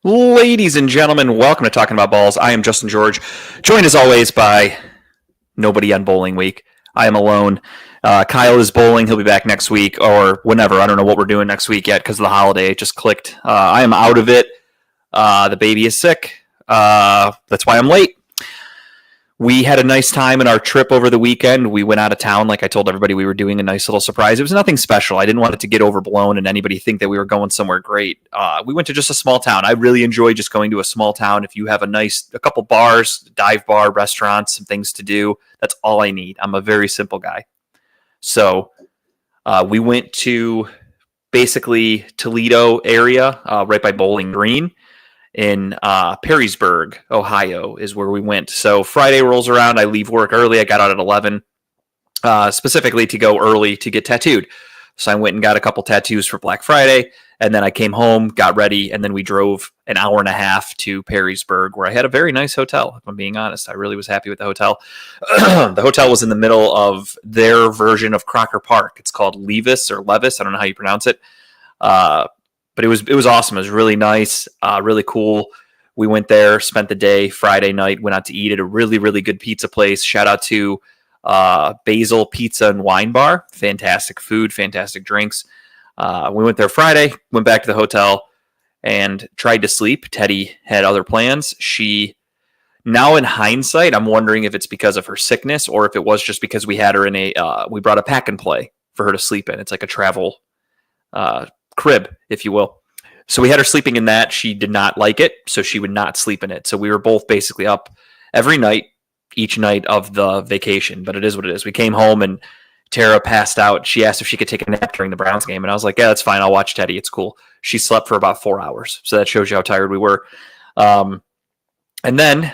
Ladies and gentlemen, welcome to Talking About Balls. I am Justin George, joined as always by nobody on bowling week. I am alone. Kyle is bowling. He'll be back next week or whenever. I don't know what we're doing next week yet because of the holiday. It just clicked. I am out of it. The baby is sick. That's why I'm late. We had a nice time in our trip over the weekend. We went out of town. Like I told everybody, we were doing a nice little surprise. It was nothing special. I didn't want it to get overblown and anybody think that we were going somewhere great. We went to just a small town. I really enjoy just going to a small town. If you have a couple bars, dive bar, restaurants, some things to do, that's all I need. I'm a very simple guy. So we went to basically Toledo area, right by Bowling Green. In Perrysburg, Ohio, is where we went. So Friday rolls around. I leave work early. I got out at 11, specifically to go early to get tattooed. So I went and got a couple tattoos for Black Friday, and then I came home, got ready, and then we drove an hour and a half to Perrysburg, where I had a very nice hotel, if I'm being honest. I really was happy with the hotel. The hotel was in the middle of their version of Crocker Park. It's called Levis or Levis. I don't know how you pronounce it. But it was awesome. It was really nice, really cool. We went there, spent the day, Friday night, went out to eat at a really, really good pizza place. Shout out to Basil Pizza and Wine Bar. Fantastic food, fantastic drinks. We went there Friday, went back to the hotel, and tried to sleep. Teddy had other plans. Now in hindsight, I'm wondering if it's because of her sickness or if it was just because we had her in we brought a pack and play for her to sleep in. It's like a travel crib, if you will. So we had her sleeping in that. She did not like it, so she would not sleep in it. So we were both basically up every night, each night of the vacation. But it is what it is. We came home and Tara passed out. She asked if she could take a nap during the Browns game, and I was like, yeah, that's fine. I'll watch Teddy. It's cool. She slept for about 4 hours. So that shows you how tired we were. And then,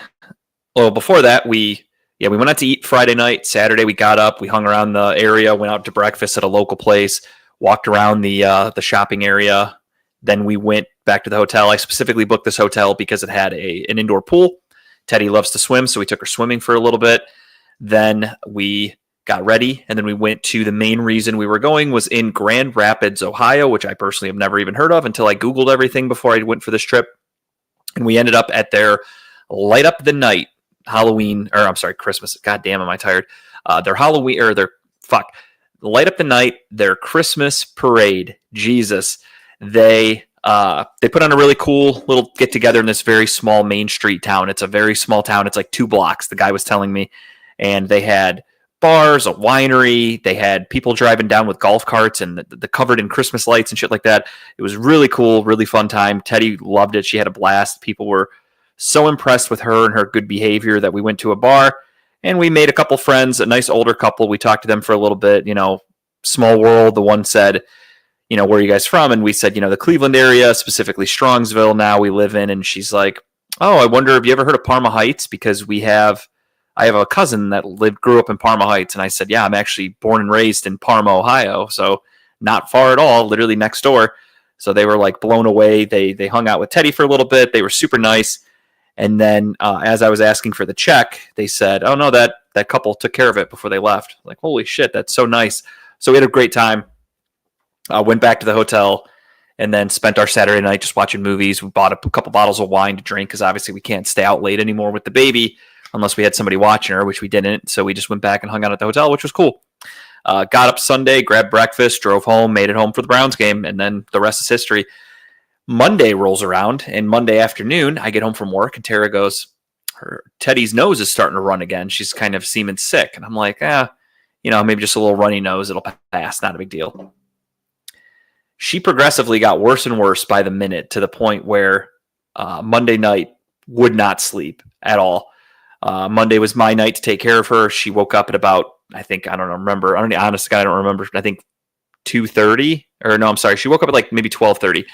before that, we went out to eat Friday night. Saturday, we got up. We hung around the area, went out to breakfast at a local place, walked around the shopping area. Then we went back to the hotel. I specifically booked this hotel because it had an indoor pool. Teddy loves to swim, so we took her swimming for a little bit. Then we got ready, and then we went to the main reason we were going was in Grand Rapids, Ohio, which I personally have never even heard of until I Googled everything before I went for this trip. And we ended up at their Light Up the Night Christmas. God damn, am I tired? Their Halloween, or their, Light Up the Night, their Christmas parade. Jesus. They put on a really cool little get together in this very small Main Street town. It's a very small town. It's like 2 blocks, the guy was telling me. And they had bars, a winery. They had people driving down with golf carts and the covered in Christmas lights and shit like that. It was really cool, really fun time. Teddy loved it. She had a blast. People were so impressed with her and her good behavior that we went to a bar. And we made a couple friends, a nice older couple. We talked to them for a little bit, small world. The one said, where are you guys from? And we said, the Cleveland area, specifically Strongsville now we live in. And she's like, oh, I wonder if you ever heard of Parma Heights? Because I have a cousin that grew up in Parma Heights. And I said, yeah, I'm actually born and raised in Parma, Ohio. So not far at all, literally next door. So they were like blown away. They hung out with Teddy for a little bit. They were super nice. And then as I was asking for the check, they said, oh, no, that couple took care of it before they left. Like, holy shit, that's so nice. So we had a great time. Went back to the hotel and then spent our Saturday night just watching movies. We bought a couple bottles of wine to drink because obviously we can't stay out late anymore with the baby unless we had somebody watching her, which we didn't. So we just went back and hung out at the hotel, which was cool. Got up Sunday, grabbed breakfast, drove home, made it home for the Browns game, and then the rest is history. Monday rolls around, and Monday afternoon, I get home from work, and Tara goes, Teddy's nose is starting to run again. She's kind of seeming sick. And I'm like, maybe just a little runny nose. It'll pass. Not a big deal. She progressively got worse and worse by the minute to the point where Monday night would not sleep at all. Monday was my night to take care of her. She woke up at about, I think 2:30. Or no, I'm sorry. She woke up at like maybe 12:30.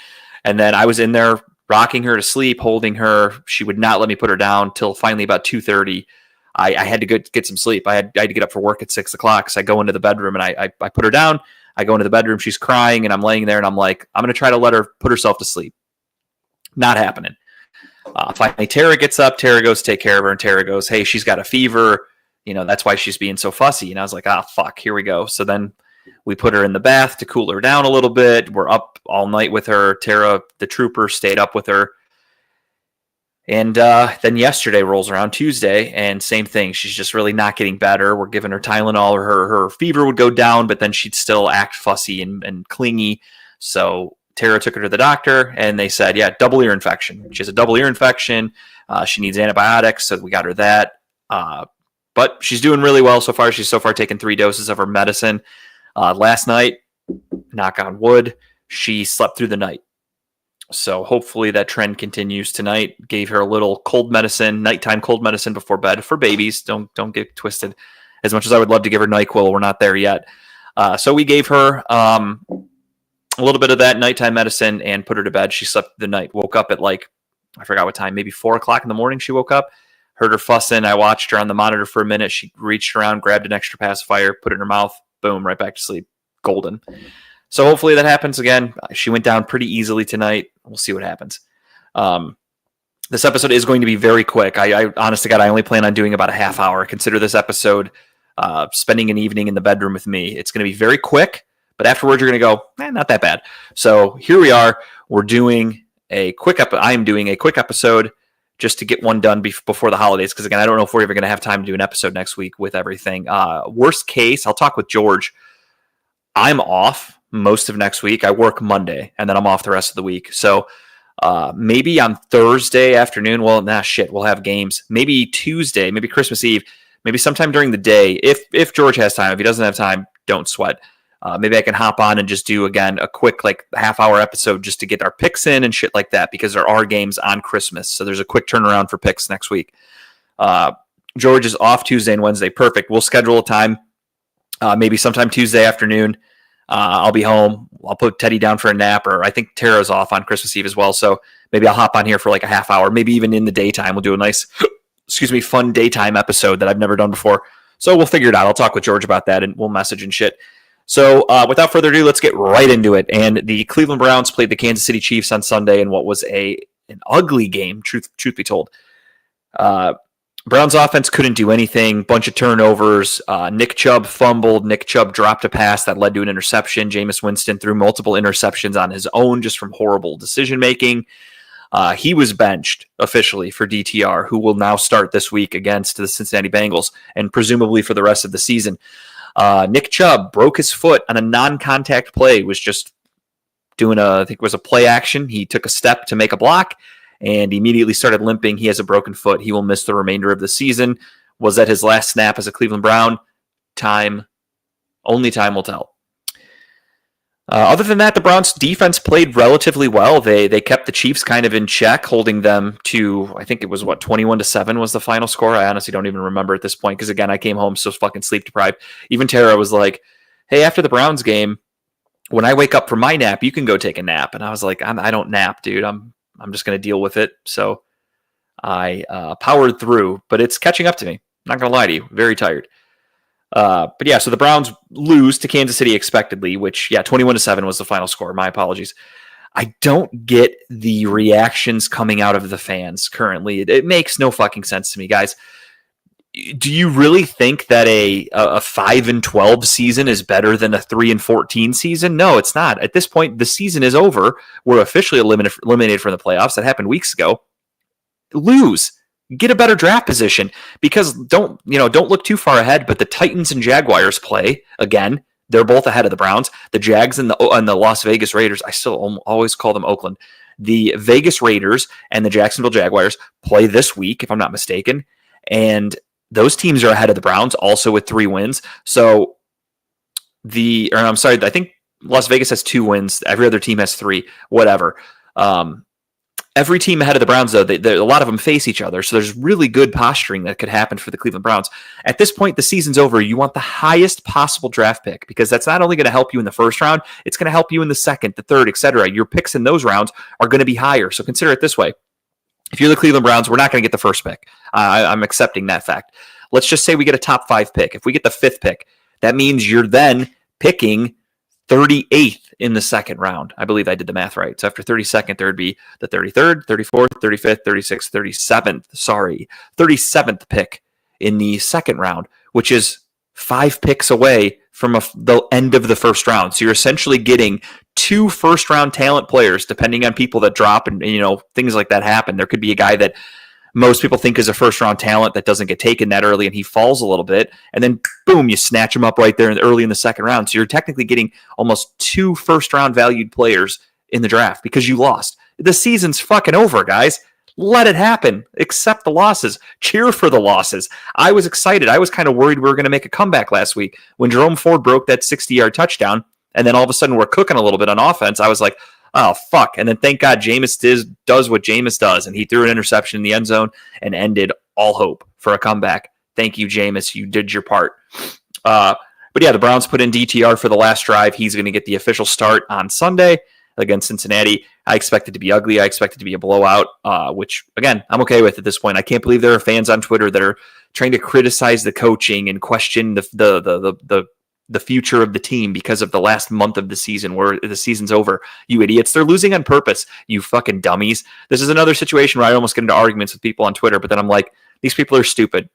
And then I was in there rocking her to sleep, holding her. She would not let me put her down till finally about 2:30. I had to get some sleep. I had to get up for work at 6 o'clock. So I go into the bedroom and I put her down. I go into the bedroom. She's crying and I'm laying there and I'm like, I'm going to try to let her put herself to sleep. Not happening. Finally, Tara gets up. Tara goes to take care of her and Tara goes, hey, she's got a fever. That's why she's being so fussy. And I was like, fuck, here we go. So then we put her in the bath to cool her down a little bit. We're up all night with her. Tara, the trooper, stayed up with her. And then yesterday rolls around, Tuesday, and same thing. She's just really not getting better. We're giving her Tylenol, or her fever would go down, but then she'd still act fussy and clingy. So Tara took her to the doctor, and they said, yeah, double ear infection. She has a double ear infection. She needs antibiotics, so we got her that. But she's doing really well so far. She's so far taken 3 doses of her medicine. Last night, knock on wood, she slept through the night. So hopefully that trend continues tonight. Gave her a little cold medicine, nighttime cold medicine before bed for babies. Don't get twisted. As much as I would love to give her NyQuil, we're not there yet. So we gave her a little bit of that nighttime medicine and put her to bed. She slept the night. Woke up at I forgot what time, maybe 4 o'clock in the morning she woke up. Heard her fussing. I watched her on the monitor for a minute. She reached around, grabbed an extra pacifier, put it in her mouth. Boom, right back to sleep. Golden. So hopefully that happens again. She went down pretty easily tonight. We'll see what happens. This episode is going to be very quick. I honest to God, I only plan on doing about a half hour. Consider this episode spending an evening in the bedroom with me. It's going to be very quick, but afterwards you're going to go, not that bad. So here we are. We're doing a quick I am doing a quick episode just to get one done before the holidays. Because again, I don't know if we're ever going to have time to do an episode next week with everything. Worst case, I'll talk with George. I'm off most of next week. I work Monday, and then I'm off the rest of the week. So maybe on Thursday afternoon, we'll have games. Maybe Tuesday, maybe Christmas Eve, maybe sometime during the day. If George has time, if he doesn't have time, don't sweat. Maybe I can hop on and just do, again, a quick half-hour episode just to get our picks in and shit like that, because there are games on Christmas. So there's a quick turnaround for picks next week. George is off Tuesday and Wednesday. Perfect. We'll schedule a time, maybe sometime Tuesday afternoon. I'll be home. I'll put Teddy down for a nap, or I think Tara's off on Christmas Eve as well. So maybe I'll hop on here for a half hour, maybe even in the daytime. We'll do a nice, fun daytime episode that I've never done before. So we'll figure it out. I'll talk with George about that, and we'll message and shit. So without further ado, let's get right into it. And the Cleveland Browns played the Kansas City Chiefs on Sunday in what was an ugly game, truth be told. Browns offense couldn't do anything. Bunch of turnovers. Nick Chubb fumbled. Nick Chubb dropped a pass that led to an interception. Jameis Winston threw multiple interceptions on his own just from horrible decision-making. He was benched officially for DTR, who will now start this week against the Cincinnati Bengals and presumably for the rest of the season. Nick Chubb broke his foot on a non-contact play. Was just doing I think it was a play action. He took a step to make a block and immediately started limping. He has a broken foot. He will miss the remainder of the season. Was that his last snap as a Cleveland Brown? Only time will tell. Other than that, the Browns defense played relatively well. They kept the Chiefs kind of in check, holding them to, I think it was 21-7 was the final score. I honestly don't even remember at this point, because again, I came home so fucking sleep deprived. Even Tara was like, hey, after the Browns game, when I wake up from my nap, you can go take a nap. And I was like, I don't nap, dude. I'm just going to deal with it. So I powered through, but it's catching up to me. Not going to lie to you. Very tired. But yeah, so the Browns lose to Kansas City expectedly, which, 21-7 was the final score. My apologies. I don't get the reactions coming out of the fans currently. It makes no fucking sense to me, guys. Do you really think that a 5-12 season is better than a 3-14 season? No, it's not. At this point, the season is over. We're officially eliminated from the playoffs. That happened weeks ago. Lose. Get a better draft position, because don't look too far ahead, but the Titans and Jaguars play again. They're both ahead of the Browns. The Jags and the Las Vegas Raiders, I still always call them Oakland. The Vegas Raiders and the Jacksonville Jaguars play this week, if I'm not mistaken. And those teams are ahead of the Browns, also with 3 wins. So I think Las Vegas has 2 wins. Every other team has 3, whatever. Every team ahead of the Browns, though, a lot of them face each other. So there's really good posturing that could happen for the Cleveland Browns. At this point, the season's over. You want the highest possible draft pick, because that's not only going to help you in the first round, it's going to help you in the second, the third, etc. Your picks in those rounds are going to be higher. So consider it this way. If you're the Cleveland Browns, we're not going to get the first pick. I'm accepting that fact. Let's just say we get a top 5 pick. If we get the 5th pick, that means you're then picking 38th in the second round. I believe I did the math right. So after 32nd, there would be the 33rd, 34th, 35th, 36th, 37th pick in the second round, which is 5 picks away from the end of the first round. So you're essentially getting 2 first-round talent players, depending on people that drop and things like that happen. There could be a guy that most people think is a first-round talent that doesn't get taken that early, and he falls a little bit, and then boom, you snatch him up right there early in the second round. So you're technically getting almost 2 first-round valued players in the draft because you lost. The season's fucking over, guys. Let it happen. Accept the losses. Cheer for the losses. I was excited. I was kind of worried we were going to make a comeback last week when Jerome Ford broke that 60-yard touchdown, and then all of a sudden we're cooking a little bit on offense. I was like, oh, fuck. And then thank God Jameis does what Jameis does, and he threw an interception in the end zone and ended all hope for a comeback. Thank you, Jameis. You did your part. But yeah, the Browns put in DTR for the last drive. He's going to get the official start on Sunday against Cincinnati. I expect it to be ugly. I expect it to be a blowout, which, again, I'm okay with at this point. I can't believe there are fans on Twitter that are trying to criticize the coaching and question the future of the team because of the last month of the season where the season's over. You idiots. They're losing on purpose, you fucking dummies. This is another situation where I almost get into arguments with people on Twitter, but then I'm like, these people are stupid.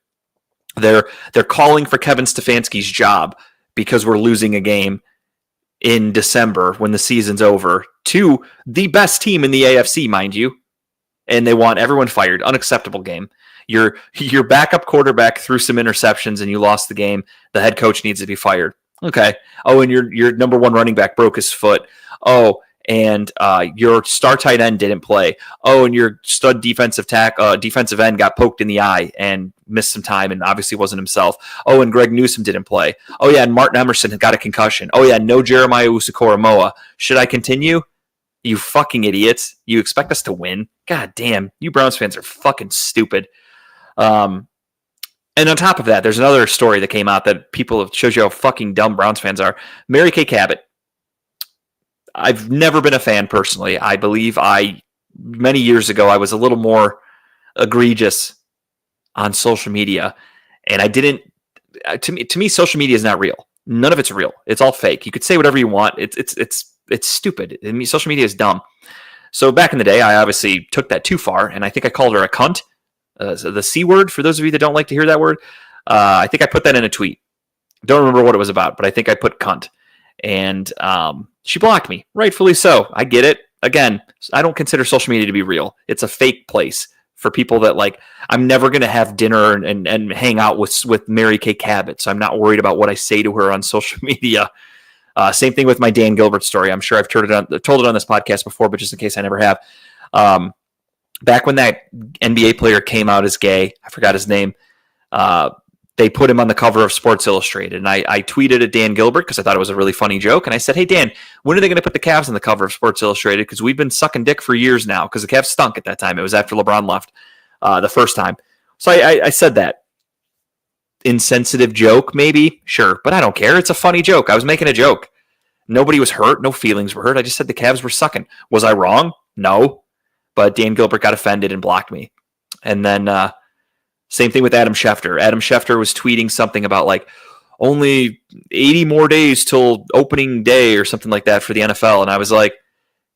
They're calling for Kevin Stefanski's job because we're losing a game in December when the season's over to the best team in the AFC, mind you. And they want everyone fired. Unacceptable game. Your backup quarterback threw some interceptions and you lost the game. The head coach needs to be fired. Okay. Oh, and your number one running back broke his foot. Oh, and your star tight end didn't play. Oh, and your stud defensive end got poked in the eye and missed some time and obviously wasn't himself. Oh, and Greg Newsome didn't play. Oh, yeah, and Martin Emerson had got a concussion. Oh, yeah, no Jeremiah Owusu-Koramoah. Should I continue? You fucking idiots. You expect us to win? God damn. You Browns fans are fucking stupid. And on top of that, there's another story that came out that shows you how fucking dumb Browns fans are. Mary Kay Cabot. I've never been a fan personally. I believe many years ago, I was a little more egregious on social media. And I didn't, to me, social media is not real. None of it's real. It's all fake. You could say whatever you want. It's stupid. I mean, social media is dumb. So back in the day, I obviously took that too far. And I think I called her a cunt. So the C word, for those of you that don't like to hear that word, I think I put that in a tweet. Don't remember what it was about, but I think I put cunt. And she blocked me, rightfully so. I get it. Again, I don't consider social media to be real. It's a fake place for people that like, I'm never going to have dinner and hang out with Mary Kay Cabot, so I'm not worried about what I say to her on social media. Same thing with my Dan Gilbert story. I'm sure I've told it on this podcast before, but just in case I never have. Back when that NBA player came out as gay, I forgot his name, they put him on the cover of Sports Illustrated. And I tweeted at Dan Gilbert because I thought it was a really funny joke. And I said, hey, Dan, when are they going to put the Cavs on the cover of Sports Illustrated? Because we've been sucking dick for years now because the Cavs stunk at that time. It was after LeBron left the first time. So I said that. Insensitive joke, maybe? Sure. But I don't care. It's a funny joke. I was making a joke. Nobody was hurt. No feelings were hurt. I just said the Cavs were sucking. Was I wrong? No. But Dan Gilbert got offended and blocked me. And then same thing with Adam Schefter. Adam Schefter was tweeting something about like only 80 more days till opening day or something like that for the NFL. And I was like,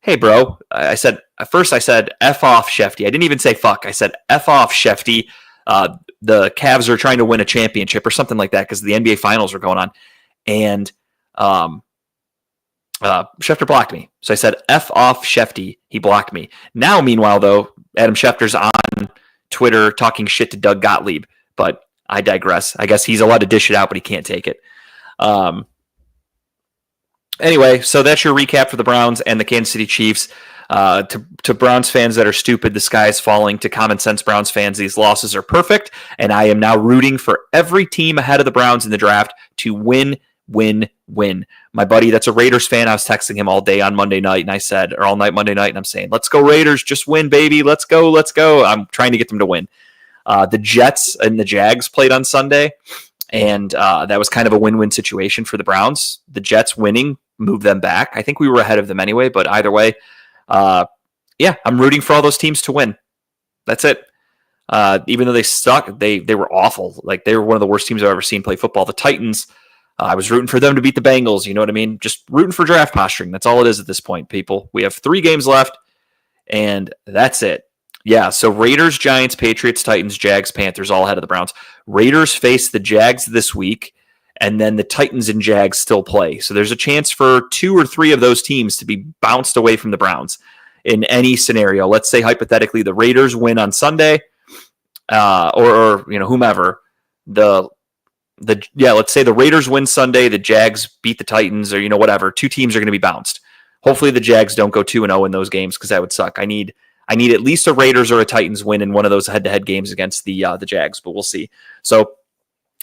hey, bro. I said, F off, Shefty. I didn't even say fuck. I said, F off, Shefty. The Cavs are trying to win a championship or something like that because the NBA Finals are going on. And Schefter blocked me. So I said, F off, Shefty. He blocked me. Now, meanwhile, though, Adam Schefter's on Twitter talking shit to Doug Gottlieb. But I digress. I guess he's allowed to dish it out, but he can't take it. Anyway, so that's your recap for the Browns and the Kansas City Chiefs. To Browns fans that are stupid, the sky is falling. To common sense Browns fans, these losses are perfect. And I am now rooting for every team ahead of the Browns in the draft to win. My buddy that's a Raiders fan, I was texting him all day on Monday night, and I said, or all night Monday night, and I'm saying, let's go Raiders, just win, baby. Let's go. I'm trying to get them to win. The Jets and the Jags played on Sunday, and that was kind of a win-win situation for the Browns. The Jets winning moved them back. I think we were ahead of them anyway, but either way, yeah, I'm rooting for all those teams to win. That's it. Even though they suck, they were awful. Like, they were one of the worst teams I've ever seen play football. The Titans, I was rooting for them to beat the Bengals. You know what I mean? Just rooting for draft posturing. That's all it is at this point, people. We have 3 games left, and that's it. Yeah, so Raiders, Giants, Patriots, Titans, Jags, Panthers, all ahead of the Browns. Raiders face the Jags this week, and then the Titans and Jags still play. So there's a chance for 2 or 3 of those teams to be bounced away from the Browns in any scenario. Let's say, hypothetically, the Raiders win on Sunday. or whomever, let's say the Raiders win Sunday, the Jags beat the Titans, or whatever. Two teams are going to be bounced. Hopefully the Jags don't go 2-0 in those games, because that would suck. I need at least a Raiders or a Titans win in one of those head-to-head games against the Jags, but we'll see. So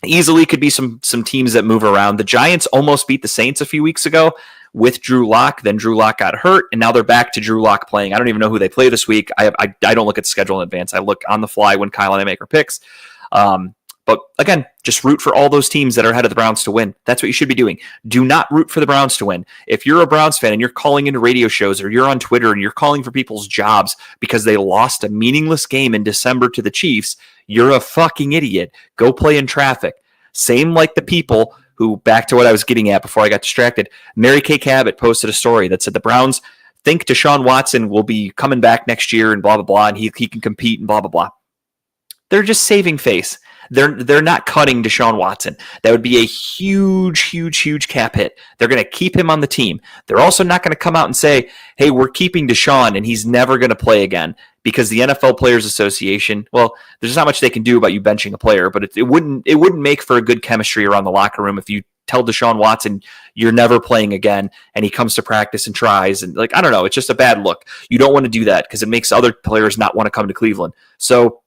easily could be some teams that move around. The Giants almost beat the Saints a few weeks ago with Drew Lock. Then Drew Lock got hurt, and now they're back to Drew Lock playing. I don't even know who they play this week. I don't look at the schedule in advance. I look on the fly when Kyle and I make our picks. But again, just root for all those teams that are ahead of the Browns to win. That's what you should be doing. Do not root for the Browns to win. If you're a Browns fan and you're calling into radio shows, or you're on Twitter and you're calling for people's jobs because they lost a meaningless game in December to the Chiefs, you're a fucking idiot. Go play in traffic. Same like the people who, back to what I was getting at before I got distracted, Mary Kay Cabot posted a story that said the Browns think Deshaun Watson will be coming back next year and blah, blah, blah, and he can compete and blah, blah, blah. They're just saving face. They're not cutting Deshaun Watson. That would be a huge, huge, huge cap hit. They're going to keep him on the team. They're also not going to come out and say, hey, we're keeping Deshaun and he's never going to play again, because the NFL Players Association, well, there's not much they can do about you benching a player, but it wouldn't make for a good chemistry around the locker room if you tell Deshaun Watson you're never playing again and he comes to practice and tries, and I don't know, it's just a bad look. You don't want to do that because it makes other players not want to come to Cleveland. So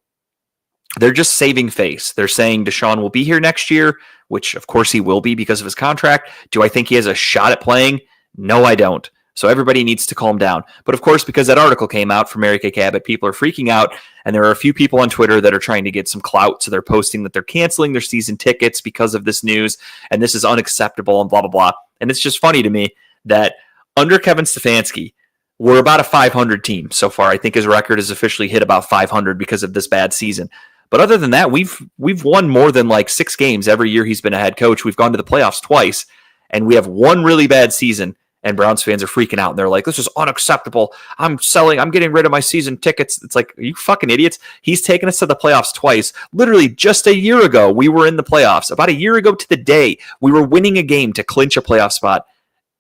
they're just saving face. They're saying Deshaun will be here next year, which of course he will be because of his contract. Do I think he has a shot at playing? No, I don't. So everybody needs to calm down. But of course, because that article came out from Mary Kay Cabot, people are freaking out. And there are a few people on Twitter that are trying to get some clout. So they're posting that they're canceling their season tickets because of this news. And this is unacceptable and blah, blah, blah. And it's just funny to me that under Kevin Stefanski, we're about a 500 team so far. I think his record has officially hit about 500 because of this bad season. But other than that, we've won more than 6 games every year he's been a head coach. We've gone to the playoffs twice, and we have one really bad season, and Browns fans are freaking out. And they're like, this is unacceptable. I'm getting rid of my season tickets. It's like, are you fucking idiots? He's taken us to the playoffs twice. Literally just a year ago, we were in the playoffs. About a year ago to the day, we were winning a game to clinch a playoff spot.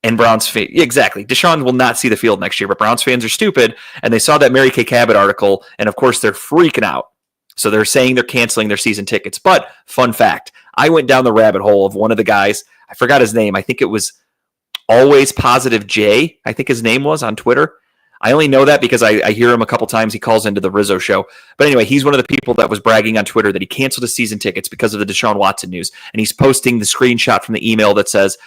And Browns fans, exactly. Deshaun will not see the field next year, but Browns fans are stupid, and they saw that Mary Kay Cabot article, and of course they're freaking out. So they're saying they're canceling their season tickets. But fun fact, I went down the rabbit hole of one of the guys. I forgot his name. I think it was Always Positive J, I think his name was, on Twitter. I only know that because I hear him a couple times. He calls into the Rizzo show. But anyway, he's one of the people that was bragging on Twitter that he canceled his season tickets because of the Deshaun Watson news. And he's posting the screenshot from the email that says,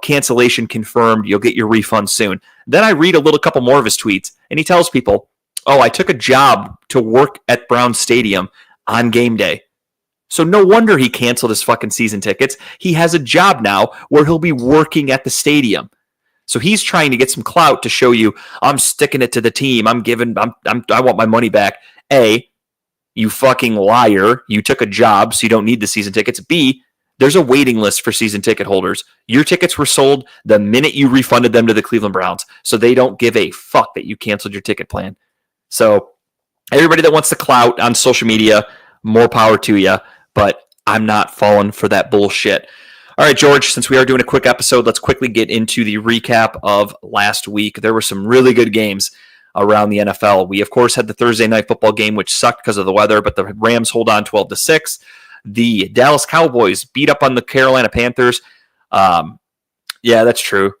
cancellation confirmed. You'll get your refund soon. Then I read a couple more of his tweets, and he tells people, oh, I took a job to work at Brown Stadium on game day. So no wonder he canceled his fucking season tickets. He has a job now where he'll be working at the stadium. So he's trying to get some clout to show you, I'm sticking it to the team. I want my money back. A, you fucking liar. You took a job, so you don't need the season tickets. B, there's a waiting list for season ticket holders. Your tickets were sold the minute you refunded them to the Cleveland Browns. So they don't give a fuck that you canceled your ticket plan. So everybody that wants the clout on social media, more power to you, but I'm not falling for that bullshit. All right, George, since we are doing a quick episode, let's quickly get into the recap of last week. There were some really good games around the NFL. We, of course, had the Thursday night football game, which sucked because of the weather, but the Rams hold on 12-6. The Dallas Cowboys beat up on the Carolina Panthers. Yeah, that's true.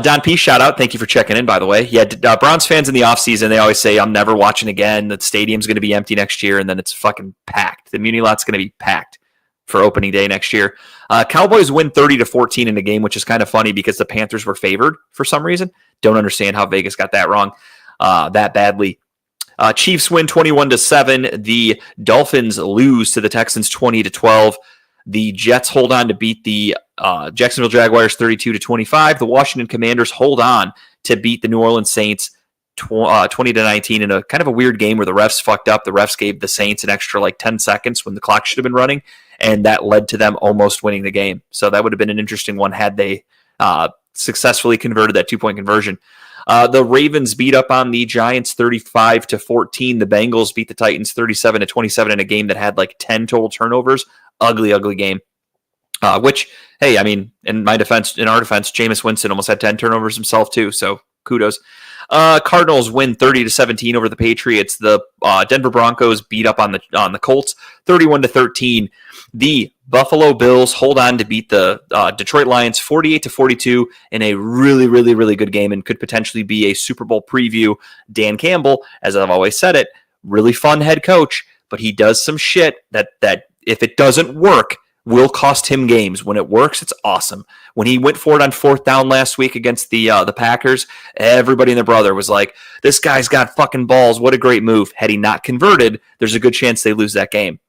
Don P, shout out. Thank you for checking in, by the way. Yeah, Browns fans in the offseason, they always say, I'm never watching again. The stadium's going to be empty next year, and then it's fucking packed. The Muni Lot's going to be packed for opening day next year. Cowboys win 30-14 in the game, which is kind of funny because the Panthers were favored for some reason. Don't understand how Vegas got that wrong that badly. Chiefs win 21-7. The Dolphins lose to the Texans 20-12. The Jets hold on to beat the Jacksonville Jaguars 32-25. The Washington Commanders hold on to beat the New Orleans Saints 20-19 in a kind of a weird game where the refs fucked up. The refs gave the Saints an extra 10 seconds when the clock should have been running, and that led to them almost winning the game. So that would have been an interesting one had they successfully converted that 2-point conversion. The Ravens beat up on the Giants 35-14. The Bengals beat the Titans 37-27 in a game that had 10 total turnovers. Ugly game. Which, hey, I mean, in our defense, Jameis Winston almost had 10 turnovers himself too. So kudos. Cardinals win 30-17 over the Patriots. The Denver Broncos beat up on the Colts 31-13. The Buffalo Bills hold on to beat the Detroit Lions 48-42 in a really, really, really good game and could potentially be a Super Bowl preview. Dan Campbell, as I've always said it, really fun head coach, but he does some shit that if it doesn't work, will cost him games. When it works, it's awesome. When he went for it on 4th down last week against the Packers, everybody and their brother was like, this guy's got fucking balls. What a great move. Had he not converted, there's a good chance they lose that game.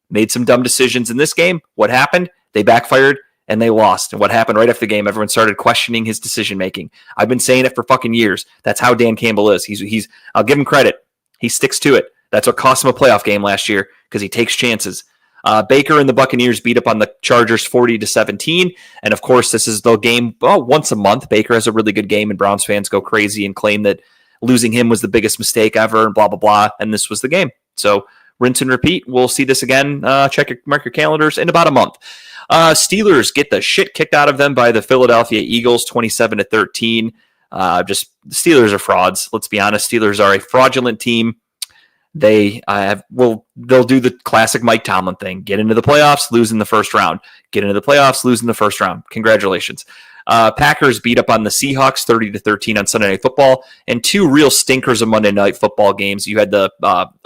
Made some dumb decisions in this game. What happened? They backfired and they lost. And what happened right after the game? Everyone started questioning his decision making. I've been saying it for fucking years. That's how Dan Campbell is. He's I'll give him credit. He sticks to it. That's what cost him a playoff game last year because he takes chances. Baker and the Buccaneers beat up on the Chargers 40-17. And of course, this is the game once a month. Baker has a really good game and Browns fans go crazy and claim that losing him was the biggest mistake ever and blah, blah, blah. And this was the game. So rinse and repeat. We'll see this again. Mark your calendars in about a month. Steelers get the shit kicked out of them by the Philadelphia Eagles 27-13. The Steelers are frauds. Let's be honest. Steelers are a fraudulent team. They'll do the classic Mike Tomlin thing. Get into the playoffs, lose in the first round. Get into the playoffs, lose in the first round. Congratulations. Packers beat up on the Seahawks 30-13 on Sunday Night Football, and two real stinkers of Monday Night Football games. You had the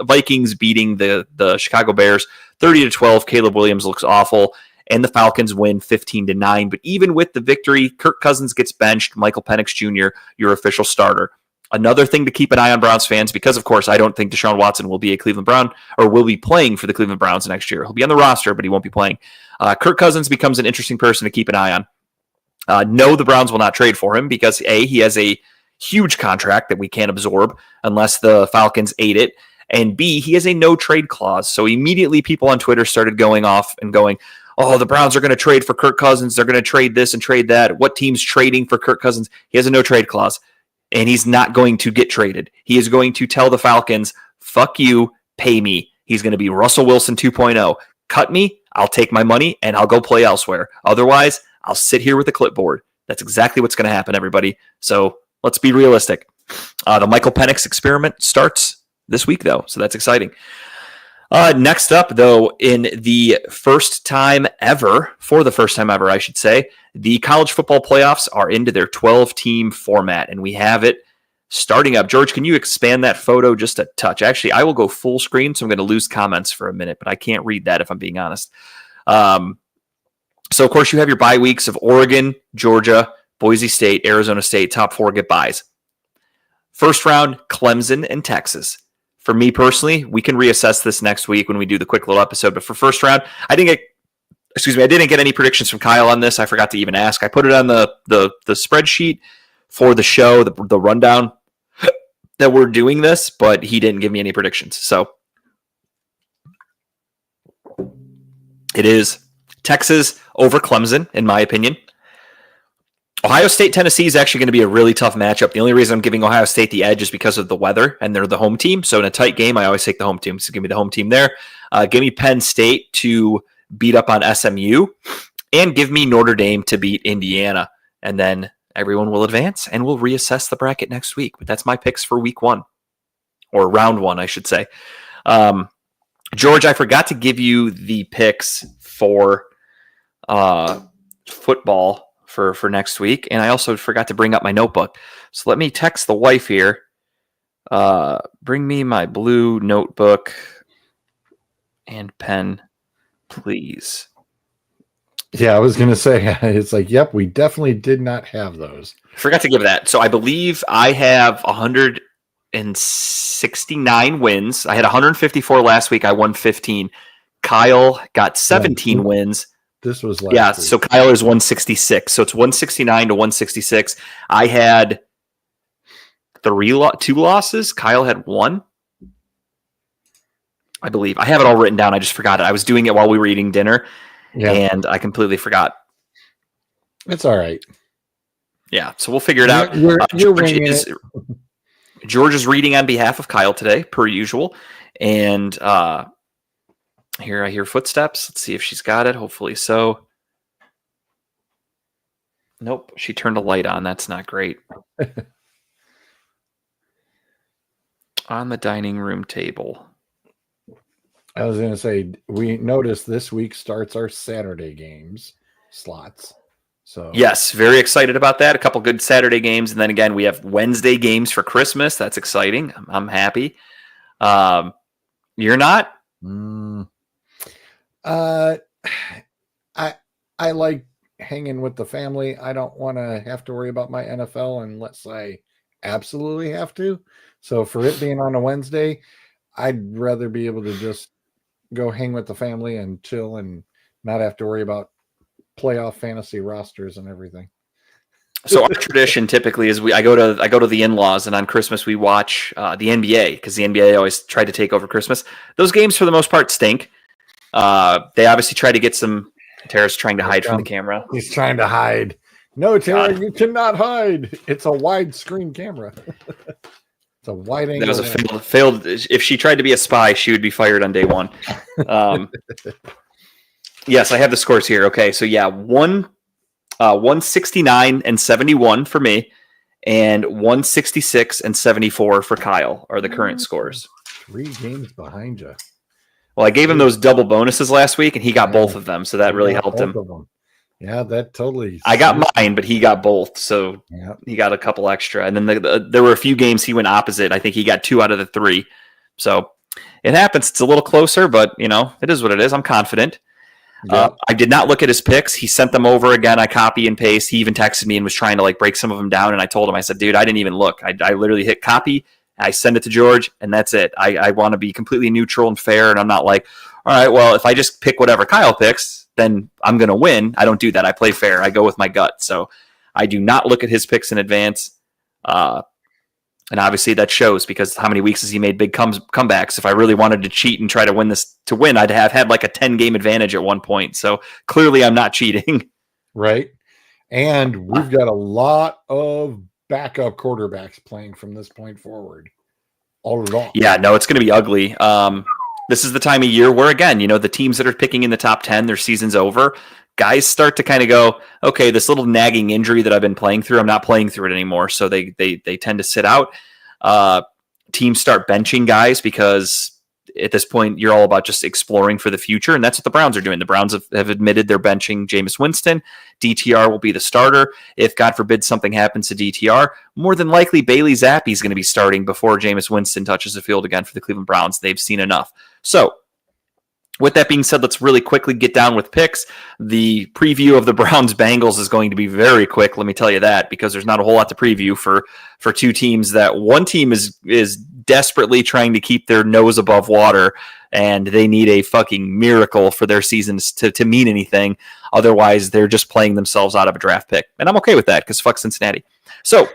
Vikings beating the Chicago Bears 30-12. Caleb Williams looks awful, and the Falcons win 15-9. But even with the victory, Kirk Cousins gets benched. Michael Penix Jr., your official starter. Another thing to keep an eye on, Browns fans, because, of course, I don't think Deshaun Watson will be a Cleveland Brown or will be playing for the Cleveland Browns next year. He'll be on the roster, but he won't be playing. Kirk Cousins becomes an interesting person to keep an eye on. No, the Browns will not trade for him because, A, he has a huge contract that we can't absorb unless the Falcons ate it, and B, he has a no-trade clause. So immediately people on Twitter started going off and going, oh, the Browns are going to trade for Kirk Cousins. They're going to trade this and trade that. What team's trading for Kirk Cousins? He has a no-trade clause. And he's not going to get traded. He is going to tell the Falcons, fuck you, pay me. He's going to be Russell Wilson 2.0. Cut me, I'll take my money, and I'll go play elsewhere. Otherwise, I'll sit here with a clipboard. That's exactly what's going to happen, everybody. So let's be realistic. The Michael Penix experiment starts this week, though, so that's exciting. Next up, though, in the first time ever, I should say, the college football playoffs are into their 12-team format, and we have it starting up. George, can you expand that photo just a touch? Actually, I will go full screen, so I'm going to lose comments for a minute, but I can't read that if I'm being honest. So, of course, you have your bye weeks of Oregon, Georgia, Boise State, Arizona State. Top four get byes. First round, Clemson and Texas. For me personally, we can reassess this next week when we do the quick little episode. But for first round, I didn't get any predictions from Kyle on this. I forgot to even ask. I put it on the spreadsheet for the show, the rundown that we're doing this, but he didn't give me any predictions. So it is Texas over Clemson, in my opinion. Ohio State, Tennessee is actually going to be a really tough matchup. The only reason I'm giving Ohio State the edge is because of the weather, and they're the home team. So in a tight game, I always take the home team. So give me the home team there. Give me Penn State to beat up on SMU, and give me Notre Dame to beat Indiana. And then everyone will advance, and we'll reassess the bracket next week. But that's my picks for week one, or round one, I should say. George, I forgot to give you the picks for football for next week, and I also forgot to bring up my notebook. So let me text the wife here. Bring me my blue notebook and pen, please. Yeah, I was going to say, it's like, yep, we definitely did not have those. Forgot to give that. So I believe I have 169 wins. I had 154 last week. I won 15. Kyle got 17 wins. This was last week. So Kyle is 166. So it's 169 to 166. I had two losses. Kyle had one, I believe. I have it all written down. I just forgot it. I was doing it while we were eating dinner, and I completely forgot. It's all right. Yeah, so we'll figure it out. George is reading on behalf of Kyle today, per usual. And here I hear footsteps. Let's see if she's got it. Hopefully so. Nope, she turned a light on. That's not great. On the dining room table. I was going to say, we noticed this week starts our Saturday games slots. So Yes, very excited about that. A couple good Saturday games, and then again we have Wednesday games for Christmas. That's exciting. I'm happy. You're not? mm, uh, I like hanging with the family. I don't want to have to worry about my NFL unless I absolutely have to. So for it being on a Wednesday, I'd rather be able to just go hang with the family and chill and not have to worry about playoff fantasy rosters and everything. So our tradition typically is I go to the in-laws, and on Christmas we watch the NBA because the NBA always tried to take over Christmas. Those games for the most part stink. They obviously try to get some. Tara's trying to hide from the camera. He's trying to hide. No, Tara, you cannot hide. It's a widescreen camera. It's a wide angle. That was a failed. If she tried to be a spy, she would be fired on day one. Yes, I have the scores here. Okay, so yeah, 169 and 71 for me, and 166 and 74 for Kyle are the current scores. 3 games behind you. Well, I gave him those double bonuses last week, and he got both of them, so that really helped him. Yeah, that totally. I got mine, but he got both, so he got a couple extra. And then there were a few games he went opposite. I think he got 2 out of the 3. So it happens. It's a little closer, but it is what it is. I'm confident. I did not look at his picks. He sent them over again. I copy and paste. He even texted me and was trying to break some of them down. And I told him, I said, dude, I didn't even look. I literally hit copy. I send it to George, and that's it. I want to be completely neutral and fair, and I'm not like, all right, well, if I just pick whatever Kyle picks, then I'm going to win. I don't do that. I play fair. I go with my gut. So I do not look at his picks in advance. And obviously that shows because how many weeks has he made big comebacks? If I really wanted to cheat and try to win this to win, I'd have had like a 10-game advantage at one point. So clearly I'm not cheating. Right. And we've got a lot of backup quarterbacks playing from this point forward. All along. Yeah, no, it's going to be ugly. This is the time of year where, again, the teams that are picking in the top 10, their season's over. Guys start to kind of go, okay, this little nagging injury that I've been playing through, I'm not playing through it anymore. So they tend to sit out. Teams start benching guys because at this point, you're all about just exploring for the future, and that's what the Browns are doing. The Browns have admitted they're benching Jameis Winston. DTR will be the starter. If, God forbid, something happens to DTR, more than likely Bailey Zappi is going to be starting before Jameis Winston touches the field again for the Cleveland Browns. They've seen enough. So, with that being said, let's really quickly get down with picks. The preview of the Browns-Bengals is going to be very quick, let me tell you that, because there's not a whole lot to preview for two teams that one team is desperately trying to keep their nose above water, and they need a fucking miracle for their seasons to mean anything. Otherwise, they're just playing themselves out of a draft pick. And I'm okay with that because fuck Cincinnati. So,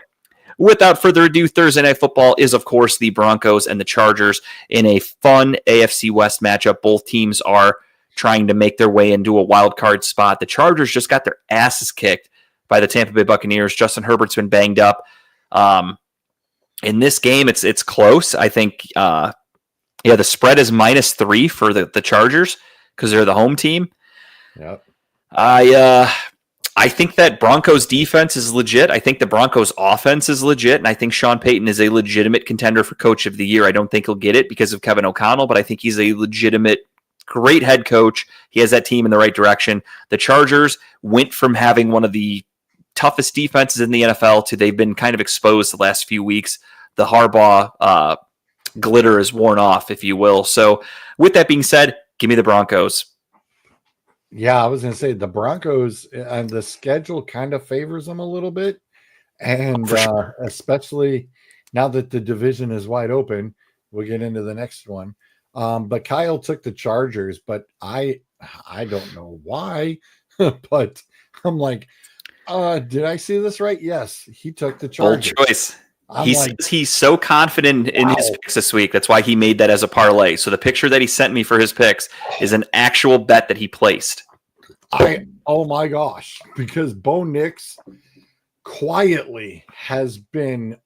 without further ado, Thursday Night Football is, of course, the Broncos and the Chargers in a fun AFC West matchup. Both teams are trying to make their way into a wild card spot. The Chargers just got their asses kicked by the Tampa Bay Buccaneers. Justin Herbert's been banged up. In this game, it's close. I think, the spread is -3 for the Chargers because they're the home team. Yep. I think that Broncos defense is legit. I think the Broncos offense is legit. And I think Sean Payton is a legitimate contender for coach of the year. I don't think he'll get it because of Kevin O'Connell, but I think he's a legitimate, great head coach. He has that team in the right direction. The Chargers went from having one of the toughest defenses in the NFL to they've been kind of exposed the last few weeks. The Harbaugh glitter is worn off, if you will. So with that being said, give me the Broncos. Yeah, I was going to say the Broncos and the schedule kind of favors them a little bit. And sure. Especially now that the division is wide open, we'll get into the next one. But Kyle took the Chargers, but I don't know why, but I'm like, did I see this right? Yes, he took the Chargers. Bold choice. He's so confident in his picks this week. That's why he made that as a parlay. So the picture that he sent me for his picks is an actual bet that he placed. Oh my gosh, because Bo Nix quietly has been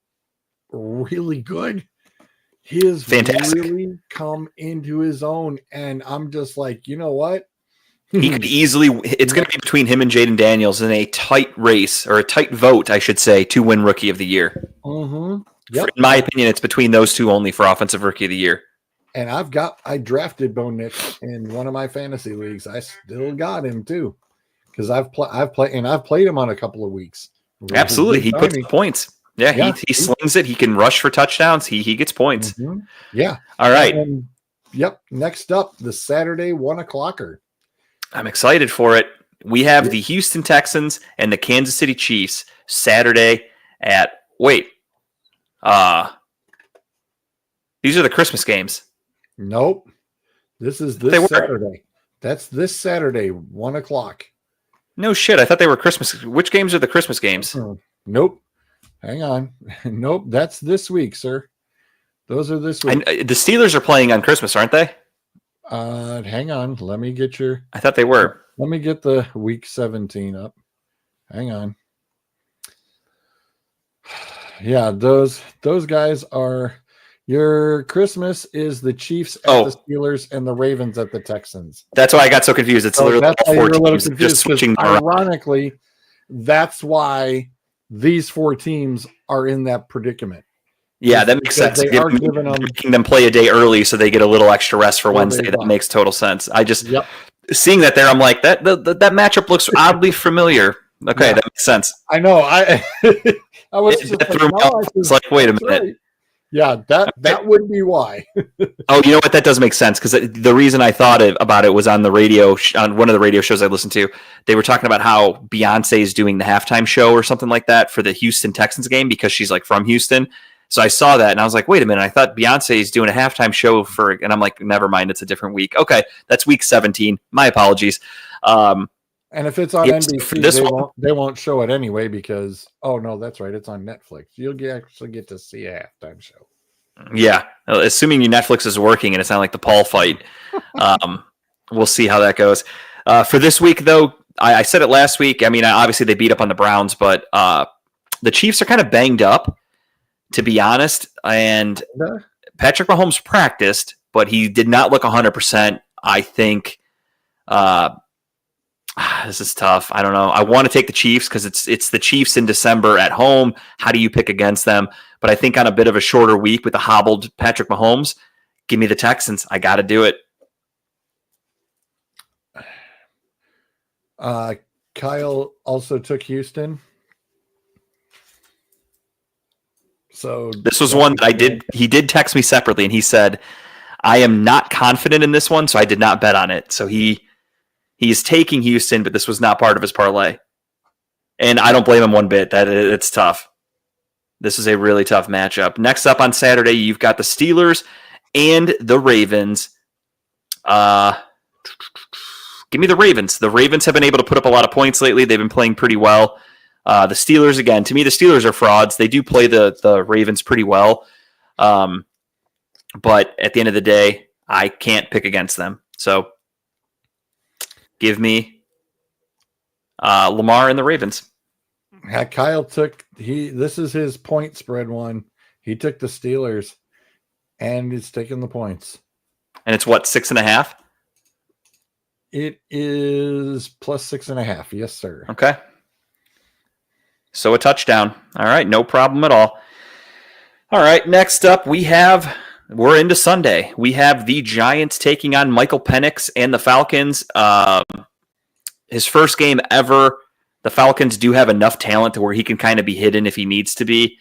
really good. He has fantastic. Really come into his own, and I'm just like, you know what? He could easily. It's going to be between him and Jaden Daniels in a tight race, or a tight vote, I should say, to win Rookie of the Year. Mm-hmm. Yep. In my opinion, it's between those two only for offensive rookie of the year. And I drafted Bo Nix in one of my fantasy leagues. I still got him too, because I've played him on a couple of weeks. Absolutely, he puts up points. Yeah, he slings it. He can rush for touchdowns. He gets points. Mm-hmm. Yeah. All right. Yep. Next up, the Saturday 1:00. I'm excited for it. We have the Houston Texans and the Kansas City Chiefs Saturday at these are the Christmas games. Nope. This is this Saturday. That's this Saturday, 1:00. No shit. I thought they were Christmas. Which games are the Christmas games? Nope. Hang on. Nope. That's this week, sir. Those are this week. The Steelers are playing on Christmas, aren't they? Hang on. Let me get I thought they were. Let me get the week 17 up. Hang on. Yeah, those guys are. Your Christmas is the Chiefs at the Steelers and the Ravens at the Texans. That's why I got so confused. It's literally all four teams just switching around. Ironically, that's why these four teams are in that predicament. Yeah, that makes sense. Making them play a day early so they get a little extra rest for Wednesday. That makes total sense. I just seeing that there, I'm like that matchup looks oddly familiar. Okay, that makes sense. I know. I was just it's like, wait a minute. Right. Yeah, that would be why. Oh, you know what? That does make sense because the reason I thought about it was on the radio, on one of the radio shows I listened to. They were talking about how Beyonce is doing the halftime show or something like that for the Houston Texans game because she's like from Houston. So I saw that and I was like, wait a minute. I thought Beyonce is doing a halftime show and I'm like, never mind. It's a different week. Okay, that's week 17. My apologies. And if it's on NBC, they won't show it anyway because, oh, no, that's right. It's on Netflix. You'll actually get to see a halftime show. Yeah. Assuming your Netflix is working and it's not like the Paul fight. We'll see how that goes. For this week, though, I said it last week. I mean, obviously they beat up on the Browns, but the Chiefs are kind of banged up, to be honest. And Patrick Mahomes practiced, but he did not look 100%. I think this is tough. I don't know. I want to take the Chiefs because it's the Chiefs in December at home. How do you pick against them? But I think on a bit of a shorter week with a hobbled Patrick Mahomes, give me the Texans. I got to do it. Kyle also took Houston. So this was one that he did text me separately and he said, I am not confident in this one, so I did not bet on it. So he's taking Houston, but this was not part of his parlay. And I don't blame him one bit. It's tough. This is a really tough matchup. Next up on Saturday, you've got the Steelers and the Ravens. Give me the Ravens. The Ravens have been able to put up a lot of points lately. They've been playing pretty well. The Steelers, again, to me, the Steelers are frauds. They do play the Ravens pretty well. But at the end of the day, I can't pick against them. So give me Lamar and the Ravens. Kyle took this is his point spread one. He took the Steelers and he's taking the points. And it's what, 6.5? It is plus 6.5. Yes, sir. Okay. So a touchdown. All right. No problem at all. All right. Next up, we're into Sunday. We have the Giants taking on Michael Penix and the Falcons. His first game ever. The Falcons do have enough talent to where he can kind of be hidden if he needs to be.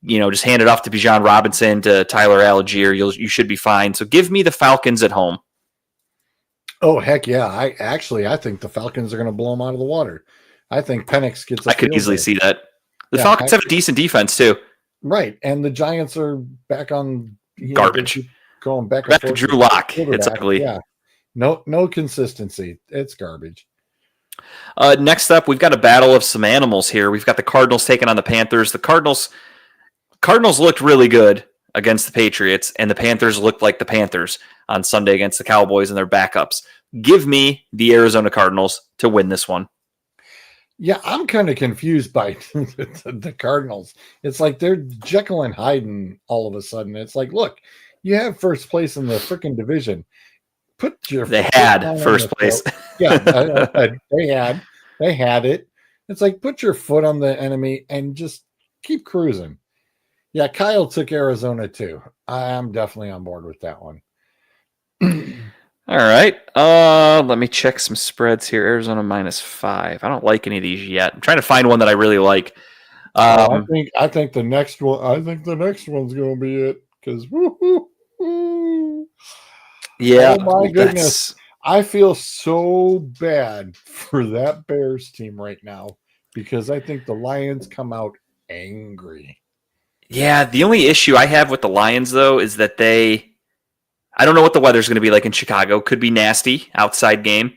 Just hand it off to Bijan Robinson, to Tyler Algier. You should be fine. So give me the Falcons at home. Oh, heck yeah. I think the Falcons are going to blow them out of the water. I think Penix gets I could easily see that. The Falcons have a decent defense, too. Right. And the Giants are back on garbage. Going back to Drew Lock. It's ugly. Yeah. No consistency. It's garbage. Next up, we've got a battle of some animals here. We've got the Cardinals taking on the Panthers. The Cardinals looked really good against the Patriots, and the Panthers looked like the Panthers on Sunday against the Cowboys and their backups. Give me the Arizona Cardinals to win this one. Yeah, I'm kind of confused by the Cardinals. It's like they're Jekyll and Hyde all of a sudden. It's like, look, you have first place in the freaking division. They had first place. Yeah, they had it. It's like, put your foot on the enemy and just keep cruising. Yeah, Kyle took Arizona too. I am definitely on board with that one. All right. Let me check some spreads here. Arizona -5. I don't like any of these yet. I'm trying to find one that I really like. I think the next one. I think the next one's going to be it because. Yeah. Oh my goodness! I feel so bad for that Bears team right now because I think the Lions come out angry. Yeah. The only issue I have with the Lions though is that I don't know what the weather's going to be like in Chicago. Could be nasty outside game.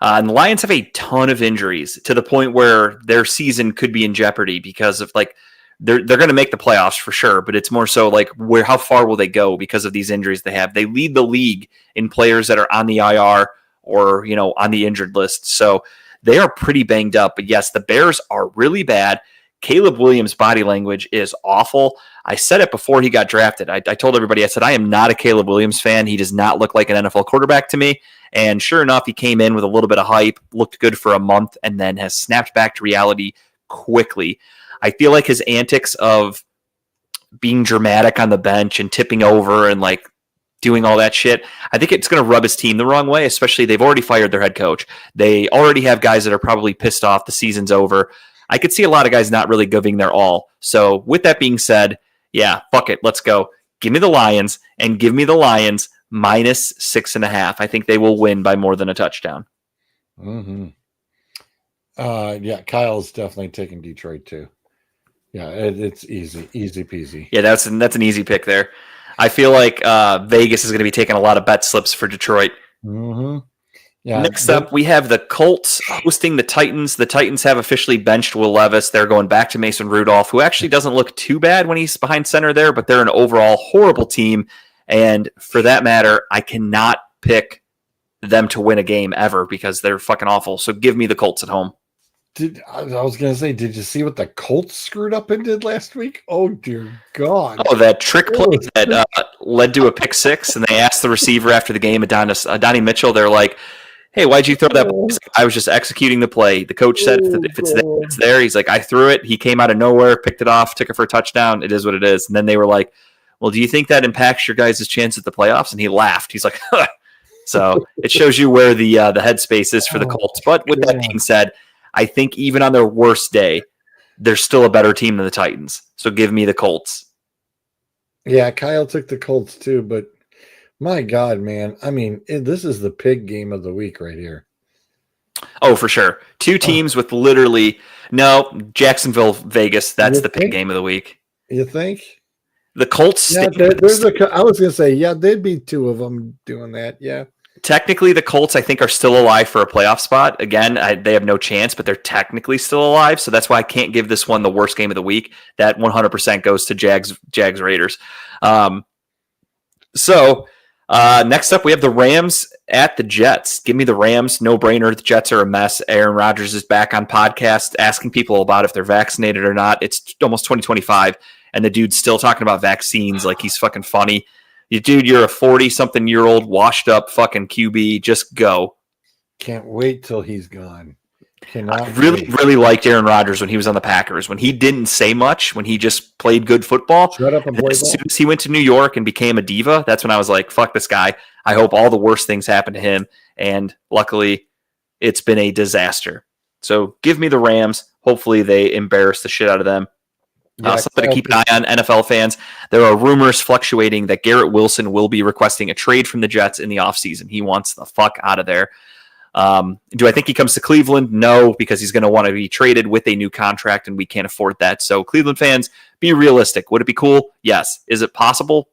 And the Lions have a ton of injuries to the point where their season could be in jeopardy because of like they're going to make the playoffs for sure, but it's more so like how far will they go because of these injuries they have. They lead the league in players that are on the IR or on the injured list, so they are pretty banged up. But yes, the Bears are really bad. Caleb Williams' body language is awful. I said it before he got drafted. I told everybody, I said, I am not a Caleb Williams fan. He does not look like an NFL quarterback to me. And sure enough, he came in with a little bit of hype, looked good for a month, and then has snapped back to reality quickly. I feel like his antics of being dramatic on the bench and tipping over and like doing all that shit, I think it's going to rub his team the wrong way, especially they've already fired their head coach. They already have guys that are probably pissed off the season's over. I could see a lot of guys not really giving their all. So with that being said, yeah, fuck it. Let's go. Give me the Lions and give me the Lions -6.5. I think they will win by more than a touchdown. Mm-hmm. Yeah, Kyle's definitely taking Detroit too. Yeah, it's easy peasy. Yeah, that's an easy pick there. I feel like Vegas is going to be taking a lot of bet slips for Detroit. Mm-hmm. Yeah. Next up, we have the Colts hosting the Titans. The Titans have officially benched Will Levis. They're going back to Mason Rudolph, who actually doesn't look too bad when he's behind center there, but they're an overall horrible team. And for that matter, I cannot pick them to win a game ever because they're fucking awful. So give me the Colts at home. I was going to say, did you see what the Colts screwed up and did last week? Oh, dear God. Oh, that trick play that led to a pick six, and they asked the receiver after the game, Donnie Mitchell, they're like, hey, why'd you throw that ball? Like, I was just executing the play. The coach said if it's there, it's there. He's like, I threw it. He came out of nowhere, picked it off, took it for a touchdown. It is what it is. And then they were like, well, do you think that impacts your guys' chance at the playoffs? And he laughed. He's like, huh. So it shows you where the headspace is for the Colts. But with that being said, I think even on their worst day, they're still a better team than the Titans. So give me the Colts. Yeah, Kyle took the Colts too, but my God, man. I mean, this is the pig game of the week right here. Oh, for sure. Two teams with literally Jacksonville, Vegas. That's the pig game of the week. You think? The Colts. Yeah, I was going to say, yeah, there'd be two of them doing that. Yeah. Technically, the Colts, I think, are still alive for a playoff spot. Again, they have no chance, but they're technically still alive. So that's why I can't give this one the worst game of the week. That 100% goes to Jags Raiders. Next up, we have the Rams at the Jets. Give me the Rams. No brainer. The Jets are a mess. Aaron Rodgers is back on podcast asking people about if they're vaccinated or not. It's almost 2025, and the dude's still talking about vaccines like he's fucking funny. Dude, you're a 40-something-year-old washed-up fucking QB. Just go. Can't wait till he's gone. I really liked Aaron Rodgers when he was on the Packers, when he didn't say much, when he just played good football. Shut up and play as soon as he went to New York and became a diva, that's when I was like, fuck this guy. I hope all the worst things happen to him. And luckily, it's been a disaster. So give me the Rams. Hopefully they embarrass the shit out of them. Something to keep an eye on, NFL fans. There are rumors fluctuating that Garrett Wilson will be requesting a trade from the Jets in the offseason. He wants the fuck out of there. Do I think he comes to Cleveland? No, because he's going to want to be traded with a new contract, and we can't afford that. So Cleveland fans, be realistic. Would it be cool? Yes. Is it possible?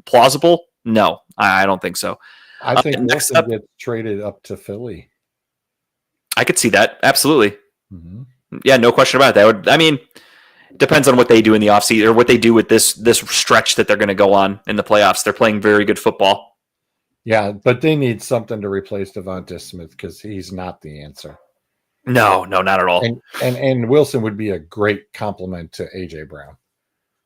Plausible? No, I don't think so. I think next up gets traded up to Philly. I could see that. Absolutely. Mm-hmm. Yeah, no question about that. Depends on what they do in the offseason or what they do with this stretch that they're going to go on in the playoffs. They're playing very good football. Yeah, but they need something to replace Devonta Smith because he's not the answer. No, not at all. And Wilson would be a great compliment to AJ Brown.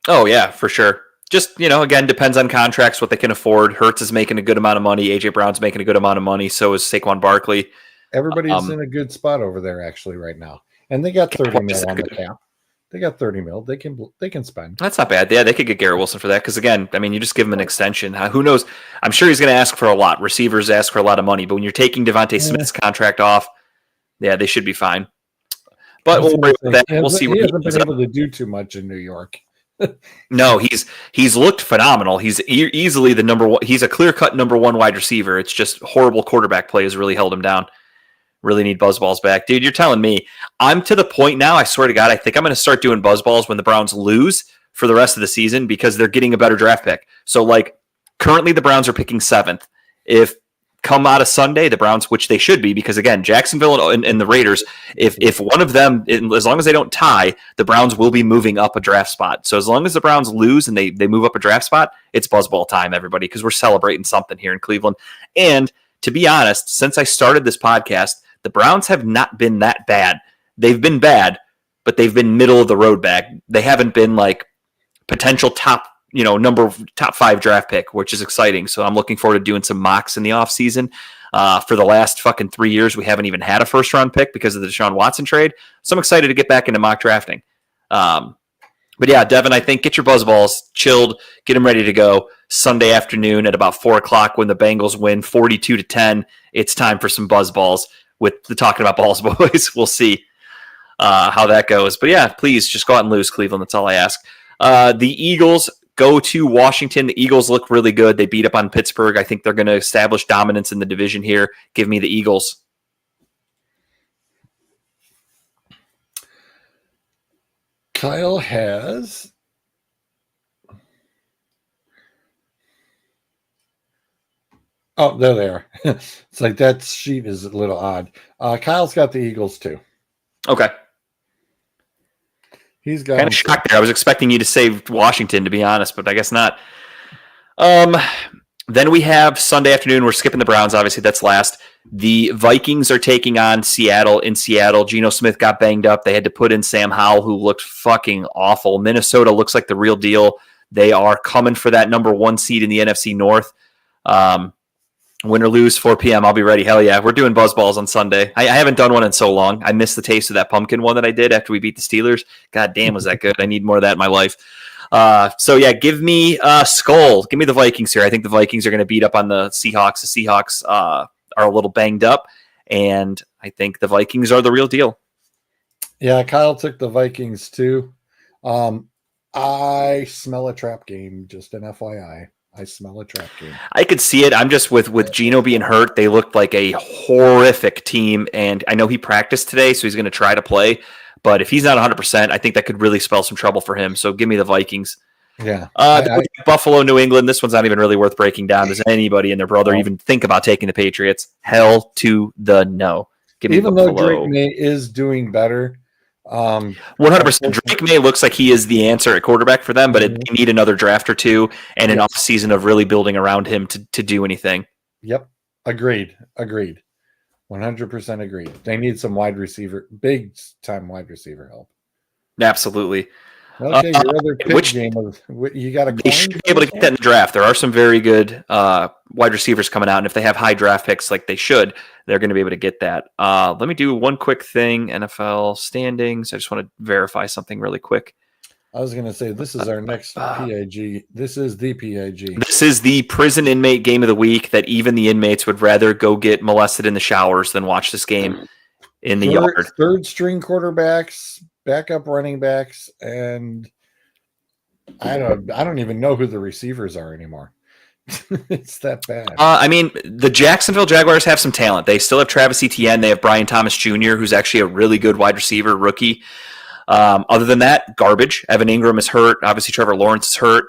Oh yeah, for sure. Just again, depends on contracts, what they can afford. Hurts is making a good amount of money. AJ Brown's making a good amount of money. So is Saquon Barkley. Everybody's in a good spot over there actually right now, and they got 30 mil on the cap. They got 30 mil. They can spend. That's not bad. Yeah, they could get Garrett Wilson for that because, again, I mean, you just give him an extension. Who knows? I'm sure he's going to ask for a lot. Receivers ask for a lot of money, but when you're taking Devontae Smith's contract off, yeah, they should be fine. But we'll worry about that. We'll see he where hasn't been able to do too much in New York. No, he's looked phenomenal. He's easily the number one. He's a clear-cut number one wide receiver. It's just horrible quarterback play has really held him down. Really need buzzballs back. Dude, you're telling me. I'm to the point now, I swear to God, I think I'm going to start doing buzzballs when the Browns lose for the rest of the season because they're getting a better draft pick. So, like, currently the Browns are picking 7th. If come out of Sunday, the Browns, which they should be, because, again, Jacksonville and the Raiders, if one of them, as long as they don't tie, the Browns will be moving up a draft spot. So as long as the Browns lose and they move up a draft spot, it's buzzball time, everybody, because we're celebrating something here in Cleveland. And to be honest, since I started this podcast, the Browns have not been that bad. They've been bad, but they've been middle of the road bad. They haven't been like potential top 5 draft pick, which is exciting. So I'm looking forward to doing some mocks in the offseason. For the last fucking 3 years, we haven't even had a first round pick because of the Deshaun Watson trade. So I'm excited to get back into mock drafting. But yeah, Devin, I think get your buzzballs chilled, get them ready to go. Sunday afternoon at about 4:00 when the Bengals win 42-10. It's time for some buzzballs with the Talking About Balls boys. We'll see how that goes. But yeah, please just go out and lose, Cleveland. That's all I ask. The Eagles go to Washington. The Eagles look really good. They beat up on Pittsburgh. I think they're going to establish dominance in the division here. Give me the Eagles. Kyle has there they are. It's like that sheet is a little odd. Kyle's got the Eagles too. Okay. He's got kind of shocked there. I was expecting you to say Washington, to be honest, but I guess not. Then we have Sunday afternoon. We're skipping the Browns. Obviously, that's last. The Vikings are taking on Seattle in Seattle. Geno Smith got banged up. They had to put in Sam Howell, who looked fucking awful. Minnesota looks like the real deal. They are coming for that number 1 seed in the NFC North. Win or lose, 4 p.m. I'll be ready. Hell yeah. We're doing buzzballs on Sunday. I haven't done one in so long. I missed the taste of that pumpkin one that I did after we beat the Steelers. God damn, was that good. I need more of that in my life. So yeah, give me Skull. Give me the Vikings here. I think the Vikings are going to beat up on the Seahawks. The Seahawks are a little banged up, and I think the Vikings are the real deal. Yeah, Kyle took the Vikings too. I smell a trap game, just an FYI. I smell a trap game. I could see it. I'm just with Geno being hurt, they looked like a horrific team, and I know he practiced today, so he's going to try to play. But if he's not 100%, I think that could really spell some trouble for him. So give me the Vikings. Yeah. Buffalo, New England. This one's not even really worth breaking down. Does anybody and their brother even think about taking the Patriots? Hell to the no. Give me even Buffalo. Though Drake May is doing better. 100%. Drake May looks like he is the answer at quarterback for them, but they need another draft or two and an off season of really building around him to do anything. Yep. Agreed. 100% agreed. They need some big time wide receiver help. Absolutely. Okay, your other pick game you got a. They should be able to get that in the draft. There are some very good wide receivers coming out, and if they have high draft picks like they should, they're going to be able to get that. Let me do one quick thing. NFL standings. I just want to verify something really quick. I was going to say this is our next PAG. This is the PAG. This is the prison inmate game of the week that even the inmates would rather go get molested in the showers than watch this game in the yard. Third string quarterbacks, backup running backs, and I don't even know who the receivers are anymore. It's that bad. I mean, the Jacksonville Jaguars have some talent. They still have Travis Etienne. They have Brian Thomas Jr., who's actually a really good wide receiver, rookie. Other than that, garbage. Evan Ingram is hurt. Obviously, Trevor Lawrence is hurt.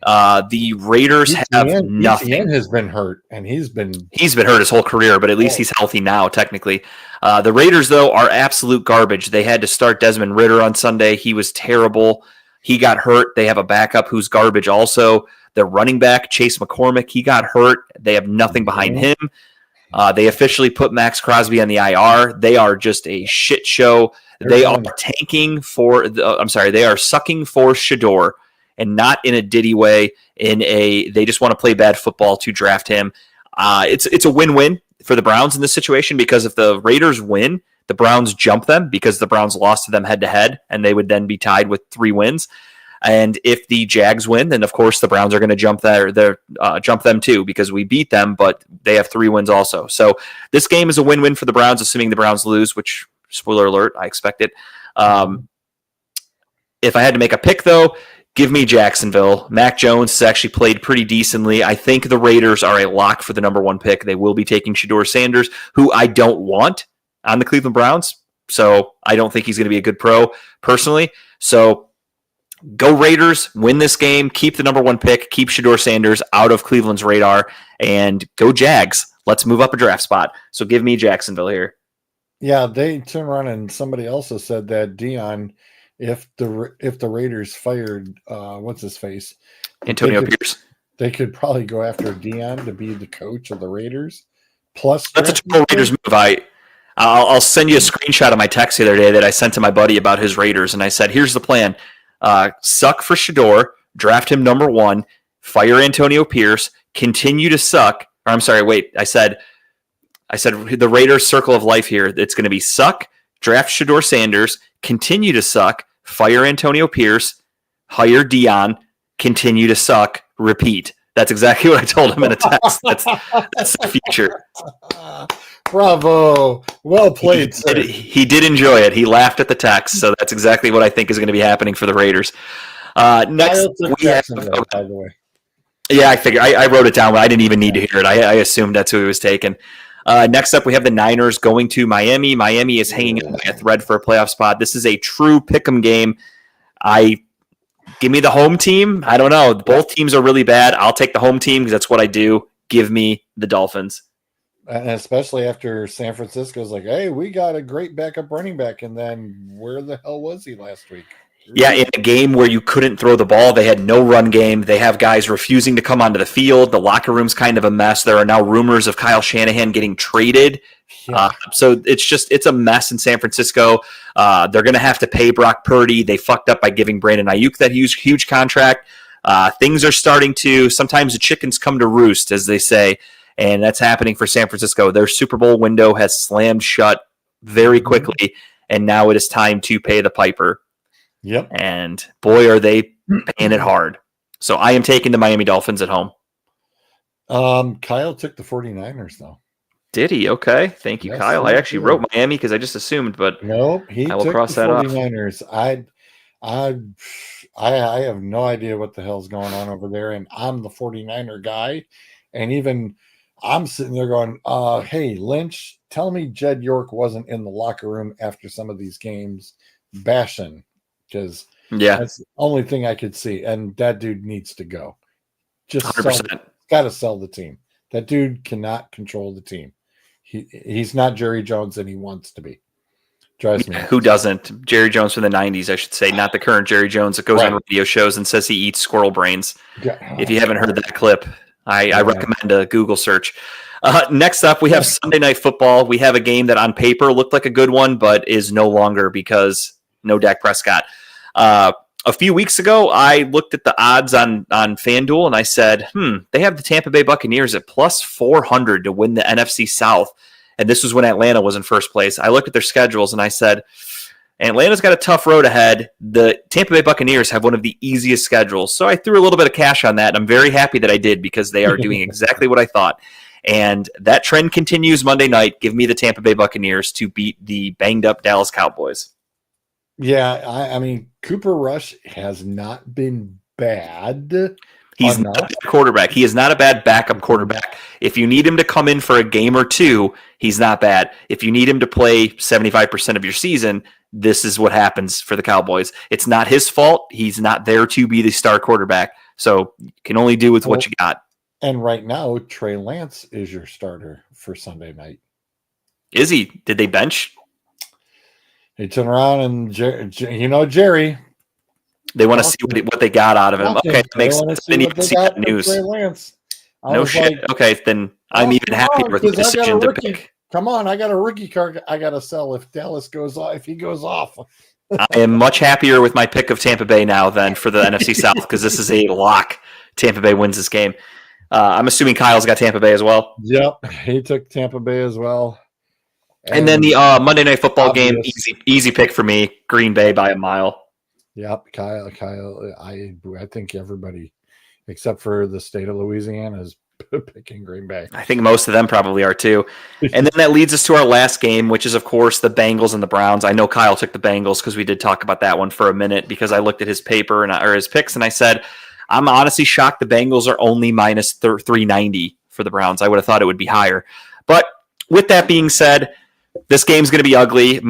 The Raiders have nothing. Etienne has been hurt, and he's been hurt his whole career, but at least he's healthy now, technically. The Raiders, though, are absolute garbage. They had to start Desmond Ridder on Sunday. He was terrible. He got hurt. They have a backup who's garbage also. Their running back, Chase McCormick, he got hurt. They have nothing behind him. They officially put Max Crosby on the IR. They are just a shit show. They are tanking for they are sucking for Shador, and not in a Diddy way. They just want to play bad football to draft him. It's a win-win for the Browns in this situation, because if the Raiders win, the Browns jump them because the Browns lost to them head-to-head, and they would then be tied with 3 wins. And if the Jags win, then of course the Browns are going to jump them too because we beat them, but they have 3 wins also. So this game is a win-win for the Browns, assuming the Browns lose, which, spoiler alert, I expect it. If I had to make a pick, though, give me Jacksonville. Mac Jones has actually played pretty decently. I think the Raiders are a lock for the number 1 pick. They will be taking Shedeur Sanders, who I don't want on the Cleveland Browns. So I don't think he's going to be a good pro personally. So go Raiders, win this game, keep the number 1 pick, keep Shedeur Sanders out of Cleveland's radar, and go Jags. Let's move up a draft spot. So give me Jacksonville here. Yeah, they turn around and somebody also said that Dion, if the Raiders fired what's his face, Antonio Pierce, they could probably go after Dion to be the coach of the Raiders. Plus, that's a total Raiders move. I'll send you a screenshot of my text the other day that I sent to my buddy about his Raiders, and I said, "Here's the plan: suck for Shedeur, draft him number 1, fire Antonio Pierce, continue to suck." Or I'm sorry, wait, I said the Raiders' circle of life here. It's going to be suck, draft Shedeur Sanders, continue to suck, fire Antonio Pierce, hire Dion, continue to suck, repeat. That's exactly what I told him in a text. That's the future. Bravo. Well played, sir. He did enjoy it. He laughed at the text, so that's exactly what I think is going to be happening for the Raiders. Next, we have, by the way. Yeah, I figured. I wrote it down, but I didn't even need to hear it. I assumed that's who he was taking. Next up, we have the Niners going to Miami. Miami is hanging on by a thread for a playoff spot. This is a true pick'em game. Give me the home team. I don't know. Both teams are really bad. I'll take the home team because that's what I do. Give me the Dolphins. And especially after San Francisco's like, hey, we got a great backup running back. And then where the hell was he last week? Yeah, in a game where you couldn't throw the ball, they had no run game. They have guys refusing to come onto the field. The locker room's kind of a mess. There are now rumors of Kyle Shanahan getting traded. Yeah. So it's a mess in San Francisco. They're going to have to pay Brock Purdy. They fucked up by giving Brandon Ayuk that huge contract. Things are starting to, sometimes the chickens come to roost, as they say, and that's happening for San Francisco. Their Super Bowl window has slammed shut very quickly, and now it is time to pay the piper. Yep. And boy, are they paying it hard. So I am taking the Miami Dolphins at home. Kyle took the 49ers, though. Did he? Okay. Thank you, yes, Kyle. I actually wrote Miami because I just assumed, but nope, he I will took cross the that 49ers. Off. I have no idea what the hell's going on over there, and I'm the 49er guy. And even I'm sitting there going, hey, Lynch, tell me Jed York wasn't in the locker room after some of these games bashing. Because that's the only thing I could see. And that dude needs to go. Just 100%. Got to sell the team. That dude cannot control the team. He's not Jerry Jones, and he wants to be. Drives me. Who doesn't? Jerry Jones from the 90s, I should say, not the current Jerry Jones that goes on radio shows and says he eats squirrel brains. Yeah. If you haven't heard that clip, I recommend a Google search. Next up, we have Sunday Night Football. We have a game that on paper looked like a good one, but is no longer because no Dak Prescott. A few weeks ago, I looked at the odds on FanDuel, and I said, they have the Tampa Bay Buccaneers at plus 400 to win the NFC South. And this was when Atlanta was in first place. I looked at their schedules, and I said, Atlanta's got a tough road ahead. The Tampa Bay Buccaneers have one of the easiest schedules. So I threw a little bit of cash on that, and I'm very happy that I did because they are doing exactly what I thought. And that trend continues Monday night. Give me the Tampa Bay Buccaneers to beat the banged-up Dallas Cowboys. Yeah, I mean, Cooper Rush has not been bad. He's not a bad quarterback. He is not a bad backup quarterback. If you need him to come in for a game or two, he's not bad. If you need him to play 75% of your season, this is what happens for the Cowboys. It's not his fault. He's not there to be the star quarterback. So you can only do with what you got. And right now, Trey Lance is your starter for Sunday night. Is he? Did they bench? They turn around and, Jerry. They want to see what they got out of him. Okay, that makes sense. They need to see that news. No shit. Like, okay, then I'm even happier with the decision to pick. Come on, I got a rookie card I got to sell if Dallas goes off. If he goes off. I am much happier with my pick of Tampa Bay now than for the NFC South because this is a lock. Tampa Bay wins this game. I'm assuming Kyle's got Tampa Bay as well. Yep, he took Tampa Bay as well. And then the Monday Night Football game, easy pick for me. Green Bay by a mile. Yep, Kyle. I think everybody, except for the state of Louisiana, is picking Green Bay. I think most of them probably are too. And then that leads us to our last game, which is, of course, the Bengals and the Browns. I know Kyle took the Bengals because we did talk about that one for a minute because I looked at his paper or his picks and I said, I'm honestly shocked the Bengals are only minus 390 for the Browns. I would have thought it would be higher. But with that being said, this game's going to be ugly.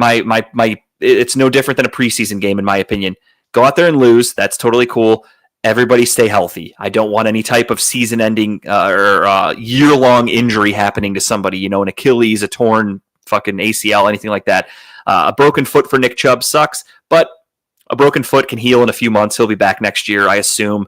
It's no different than a preseason game, in my opinion. Go out there and lose. That's totally cool. Everybody stay healthy. I don't want any type of season-ending or year-long injury happening to somebody. An Achilles, a torn fucking ACL, anything like that. A broken foot for Nick Chubb sucks, but a broken foot can heal in a few months. He'll be back next year, I assume.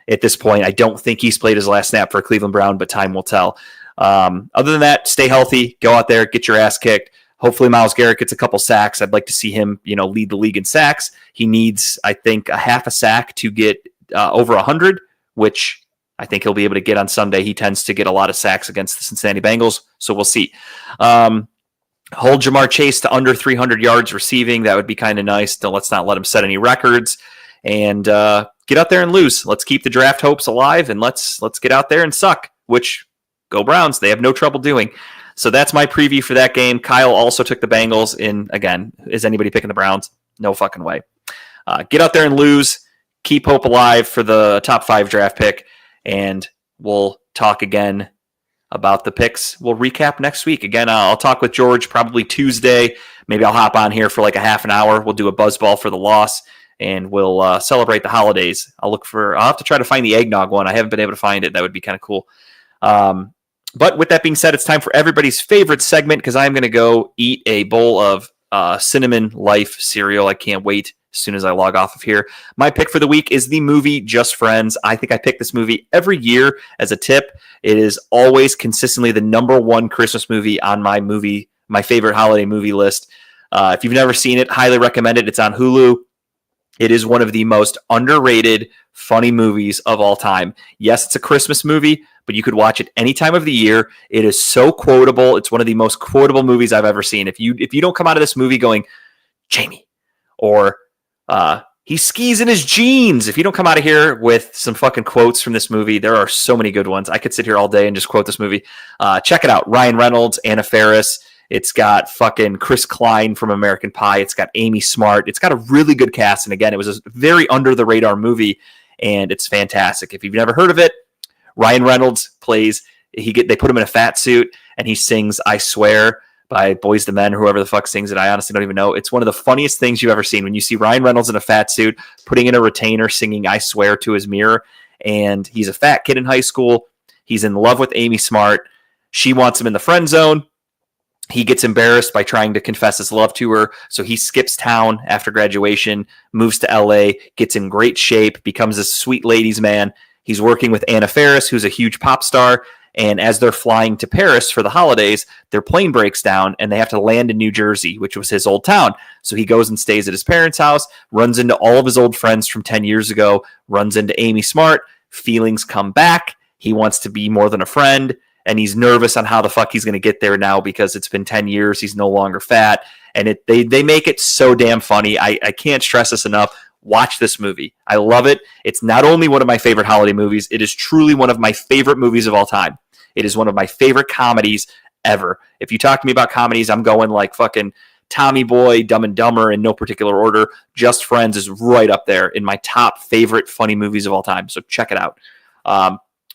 At this point, I don't think he's played his last snap for Cleveland Brown, but time will tell. Other than that, stay healthy. Go out there, get your ass kicked. Hopefully Myles Garrett gets a couple sacks. I'd like to see him, lead the league in sacks. He needs, I think, a half a sack to get over 100, which I think he'll be able to get on Sunday. He tends to get a lot of sacks against the Cincinnati Bengals, so we'll see. Hold Jamar Chase to under 300 yards receiving. That would be kind of nice. Let's not let him set any records. And get out there and lose. Let's keep the draft hopes alive, and let's get out there and suck, which go Browns. They have no trouble doing. So that's my preview for that game. Kyle also took the Bengals in. Again, is anybody picking the Browns? No fucking way. Get out there and lose. Keep hope alive for the top 5 draft pick. And we'll talk again about the picks. We'll recap next week. Again, I'll talk with George probably Tuesday. Maybe I'll hop on here for like a half an hour. We'll do a buzzball for the loss. And we'll celebrate the holidays. I'll have to try to find the eggnog one. I haven't been able to find it. That would be kind of cool. But with that being said, it's time for everybody's favorite segment because I'm going to go eat a bowl of Cinnamon Life cereal. I can't wait as soon as I log off of here. My pick for the week is the movie Just Friends. I think I pick this movie every year as a tip. It is always consistently the number one Christmas movie on my favorite holiday movie list. If you've never seen it, highly recommend it. It's on Hulu. It is one of the most underrated, funny movies of all time. Yes, it's a Christmas movie, but you could watch it any time of the year. It is so quotable. It's one of the most quotable movies I've ever seen. If you don't come out of this movie going, Jamie, or he skis in his jeans, if you don't come out of here with some fucking quotes from this movie, there are so many good ones. I could sit here all day and just quote this movie. Check it out. Ryan Reynolds, Anna Faris. It's got fucking Chris Klein from American Pie. It's got Amy Smart. It's got a really good cast. And again, it was a very under the radar movie, and it's fantastic. If you've never heard of it, Ryan Reynolds plays. They put him in a fat suit, and he sings "I Swear" by Boyz II Men, or whoever the fuck sings it. I honestly don't even know. It's one of the funniest things you've ever seen when you see Ryan Reynolds in a fat suit, putting in a retainer, singing "I Swear" to his mirror, and he's a fat kid in high school. He's in love with Amy Smart. She wants him in the friend zone. He gets embarrassed by trying to confess his love to her, so he skips town after graduation, moves to LA, gets in great shape, becomes a sweet ladies' man. He's working with Anna Faris, who's a huge pop star, and as they're flying to Paris for the holidays, their plane breaks down, and they have to land in New Jersey, which was his old town. So he goes and stays at his parents' house, runs into all of his old friends from 10 years ago, runs into Amy Smart, feelings come back, he wants to be more than a friend, and he's nervous on how the fuck he's going to get there now because it's been 10 years. He's no longer fat. And they make it so damn funny. I can't stress this enough. Watch this movie. I love it. It's not only one of my favorite holiday movies, it is truly one of my favorite movies of all time. It is one of my favorite comedies ever. If you talk to me about comedies, I'm going like fucking Tommy Boy, Dumb and Dumber in no particular order. Just Friends is right up there in my top favorite funny movies of all time. So check it out.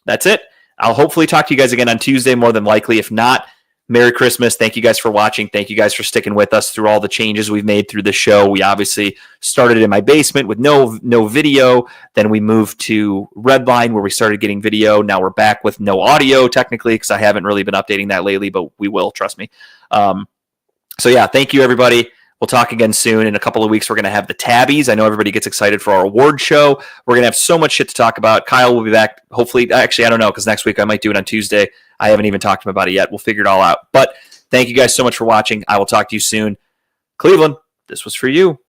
That's it. I'll hopefully talk to you guys again on Tuesday, more than likely. If not, Merry Christmas. Thank you guys for watching. Thank you guys for sticking with us through all the changes we've made through the show. We obviously started in my basement with no video. Then we moved to Redline where we started getting video. Now we're back with no audio technically because I haven't really been updating that lately, but we will, trust me. So yeah, thank you everybody. We'll talk again soon. In a couple of weeks, we're going to have the Tabbies. I know everybody gets excited for our award show. We're going to have so much shit to talk about. Kyle will be back. Hopefully, actually, I don't know, because next week I might do it on Tuesday. I haven't even talked to him about it yet. We'll figure it all out. But thank you guys so much for watching. I will talk to you soon. Cleveland, this was for you.